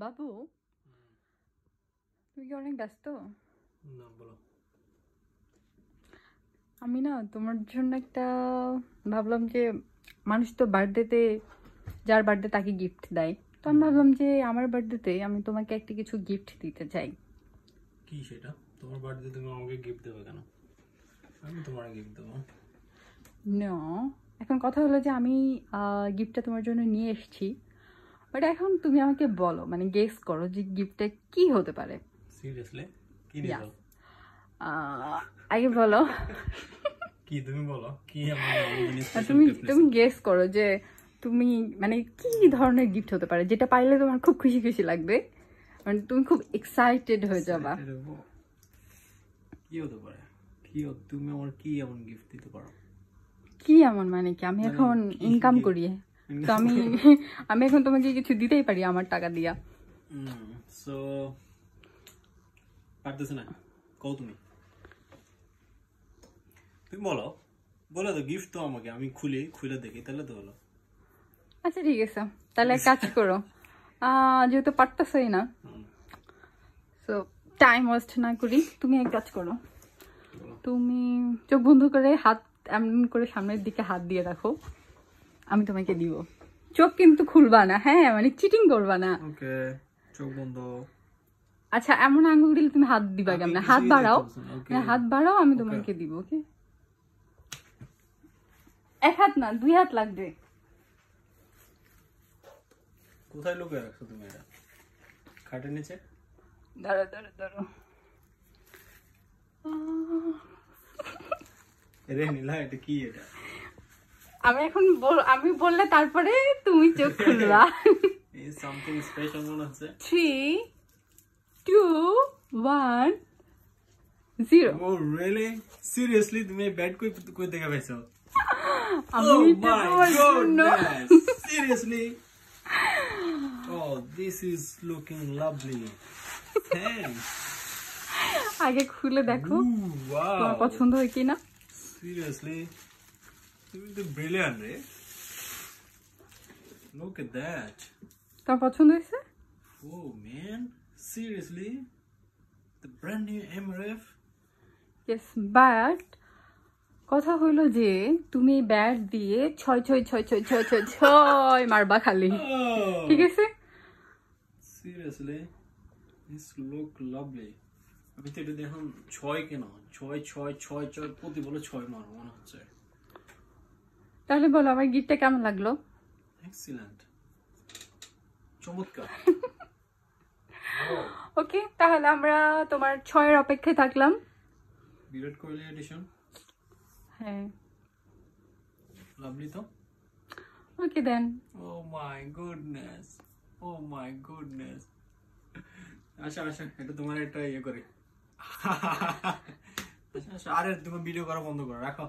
বাবু, তুমি কি অনেক ব্যস্ত? না, বলো। আমি না তোমার জন্য একটা ভাবলাম যে মানুষ তো বার্থডেতে যার বার্থডে তাকে গিফট দেয়, তো আমি ভাবলাম যে আমার বার্থডেতে আমি তোমাকে একটা কিছু গিফট দিতে চাই। কি সেটা? তোমার বার্থডে তুমি আমাকে গিফট দেবে কেন? আমি তোমার গিফট দেবো। না, এখন কথা হলো যে আমি গিফটটা তোমার জন্য নিয়ে এসেছি, বাট এখন তুমি আমাকে বলো, মানে গেস করো যে গিফটটা কি হতে পারে। সিরিয়াসলি? কি Yes. দিবা? আগে বলো। কি তুমি বলো, কি আমার তুমি গেস করো যে তুমি মানে কি ধরনের গিফট হতে পারে যেটা পাইলে তোমার খুব খুশি খুশি লাগবে, মানে তুমি খুব এক্সাইটেড হয়ে যাবা। কি হতে পারে? তুমি আমার কি এমন গিফট দিতে পারো? কি এমন মানে কি, আমি এখন ইনকাম করি, তো আমি এখন তোমাকে কিছু দিতেই পারি আমার টাকা দিয়া। সো পারতেছ না, কও তুমি বলো বলো তো, গিফট তো আমাকে, আমি খুলে দেখি তাহলে তো হলো। আচ্ছা ঠিক আছে, তাহলে এক কাজ করো, যেহেতু পারতেছই না, সো টাইম ওয়েস্ট না করি, তুমি এক কাজ করো, তুমি চোখ বন্ধ করে হাত এমন করে সামনের দিকে হাত দিয়ে রাখো, আমি তোমাকে দিব। চোখ কিন্তু খুলবা না, হ্যাঁ, মানে চিটিং করবা না। ওকে, চোখ বন্ধ। আচ্ছা, এমন আঙ্গুল দিলে তুমি হাত দিবা কেমন? হাত বাড়াও, হাত বাড়াও, আমি তোমাকে দিব। ওকে, এক হাত না, 2 হাত লাগবে। কোথায় লুকিয়ে রাখছো তুমি এটা? খাটের নিচে? দাঁড়ো দাঁড়ো দাঁড়ো, রে নীলা, এটা কি? এটা আমি এখন আমি বললে তারপরে তুমি চোখ খুলবা। এই সামথিং স্পেশাল মনে হচ্ছে। 3 2 1 0। ও রিয়েলি? সিরিয়াসলি? তুমি ব্যাড কই দেখা পাইছো? আমি Oh এটা my তোমার জন্য। goodness! Seriously? Oh, this is looking lovely. Thanks. আগে খুলে দেখো Ooh, wow. তোমার পছন্দ হয় কিনা। Seriously? তুমি তো brilliant, রে। Look at that. তোমার পছন্দ হয়েছে? Oh man, seriously? The brand new MRF? Yes, but কথা হইলো যে তুমি ব্যাট দিয়ে 6 মারবা খালি, Oh. ঠিক আছে? Seriously? This look lovely. আমি তো এটা দেখুন 6 কেন 6 প্রতি বলে 6 মার মনে হচ্ছে। তাহলে বলো আমার গিফটটা কেমন লাগলো? এক্সিলেন্ট, চমৎকার। ওকে, তাহলে আমরা তোমার 6-এর অপেক্ষায় থাকলাম। বিরাট কোহলি এডিশন। হ্যাঁ, লাভলি তো। Okay then. Oh my goodness, oh my goodness. আচ্ছা এটা তোমার একটা ইয়ে করি। আচ্ছা আরে তুমি ভিডিও করা বন্ধ করো, রাখো।